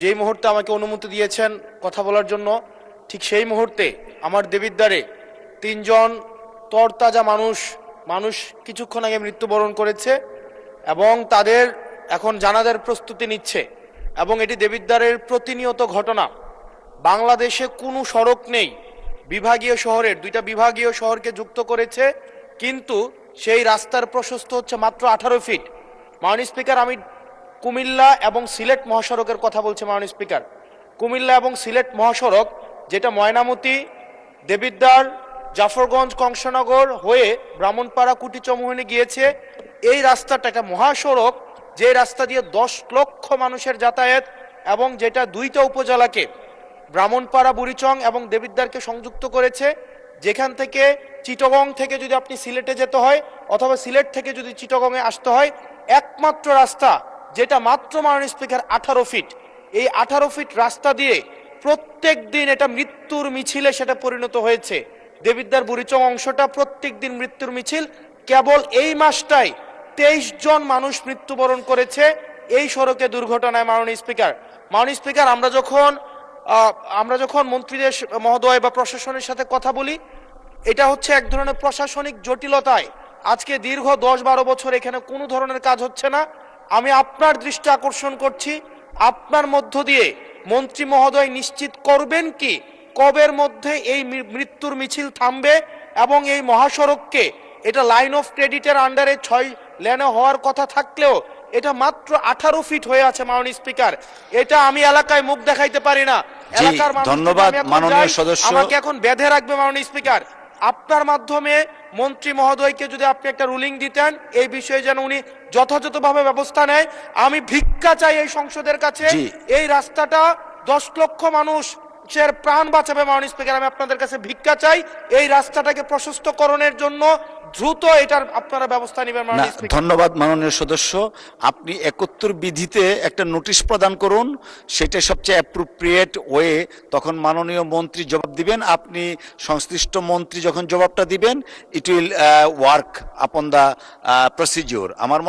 যেই মুহূর্তে আমাকে অনুমতি দিয়েছেন কথা বলার জন্য, ঠিক সেই মুহূর্তে আমার দেবিদ্বারে তিনজন তরতাজা মানুষ কিছুক্ষণ আগে মৃত্যুবরণ করেছে এবং তাদের এখন জানাজার প্রস্তুতি নিচ্ছে। এবং এটি দেবিদ্বারের প্রতিনিয়ত ঘটনা। বাংলাদেশে কোনো সড়ক নেই, বিভাগীয় শহরের দুইটা বিভাগীয় শহরকে যুক্ত করেছে, কিন্তু সেই রাস্তার প্রশস্ত হচ্ছে মাত্র 18 ফিট। মাননীয় স্পিকার, আমি কুমিল্লা এবং সিলেট মহাসড়কের কথা বলছি। মাননীয় স্পিকার, কুমিল্লা এবং সিলেট মহাসড়ক যেটা ময়নামতি, দেবিদ্বার, জাফরগঞ্জ, কংসনগর হয়ে ব্রাহ্মণপাড়া, কুটিচমোহনী গিয়েছে, এই রাস্তাটা একটা মহাসড়ক, যে রাস্তা দিয়ে 10 লক্ষ মানুষের যাতায়াত এবং যেটা দুইটা উপজেলাকে ব্রাহ্মণপাড়া, বুড়িচং এবং দেবিদ্বারকে সংযুক্ত করেছে। যেখান থেকে চিটাগং থেকে যদি আপনি সিলেটে যেতে হয় অথবা সিলেট থেকে যদি চিটাগংয়ে আসতে হয়, একমাত্র রাস্তা যেটা মাত্র মাননীয় স্পিকার 18 ফিট। এই 18 ফিট রাস্তা দিয়ে প্রত্যেক দিন এটা মৃত্যুর মিছিলে সেটা পরিণত হয়েছে। দেবিদ্বার বুড়িচং অংশটা প্রত্যেক দিন মৃত্যুর মিছিল। কেবল এই মাসটাই 23 জন মানুষ মৃত্যুবরণ করেছে এই সড়কে দুর্ঘটনায়। মাননীয় স্পিকার, আমরা যখন মন্ত্রীদের মহোদয় বা প্রশাসনের সাথে কথা বলি, এটা হচ্ছে এক ধরনের প্রশাসনিক জটিলতায় আজকে দীর্ঘ 10-12 বছর এখানে কোনো ধরনের কাজ হচ্ছে না। আমি আপনার দৃষ্টি আকর্ষণ করছি, আপনার মধ্য দিয়ে মন্ত্রী মহোদয় নিশ্চিত করবেন কি কবের মধ্যে এই মৃত্যুর মিছিল থামবে এবং এই মহাসড়ককে, এটা লাইন অফ ক্রেডিটের আন্ডারে 6 লেনে হওয়ার কথা থাকলেও এটা মাত্র 18 ফিট হয়ে আছে। মাননীয় স্পিকার, এটা আমি এলাকায় মুখ দেখাইতে পারি না। এলাকার মানুষ, ধন্যবাদ মাননীয় সদস্য, আমাকে এখন বেঁধে রাখবে। মাননীয় স্পিকার, আপনার মাধ্যমে মন্ত্রী মহোদয়কে যদি আপনি একটা রুলিং দিতেন এই বিষয়ে যেন উনি যথাযথভাবে ব্যবস্থা নেয়। আমি ভিক্ষা চাই এই সংসদের কাছে, এই রাস্তাটা 10 লক্ষ মানুষের প্রাণ বাঁচাবে। মাননীয় স্পিকার, আমি আপনাদের কাছে ভিক্ষা চাই, এই রাস্তাটাকে প্রশস্তকরণের জন্য দ্রুত এটার আপনারা ব্যবস্থা নেবেন। ধন্যবাদ মাননীয় সদস্য। আপনি 71 বিধিতে একটা নোটিশ প্রদান করুন, সেটা সবচেয়ে অ্যাপ্রোপ্রিয়েট ওয়ে। তখন মাননীয় মন্ত্রী জবাব দিবেন, আপনি সংশ্লিষ্ট মন্ত্রী যখন জবাবটা দিবেন, it will work upon the procedure. আমার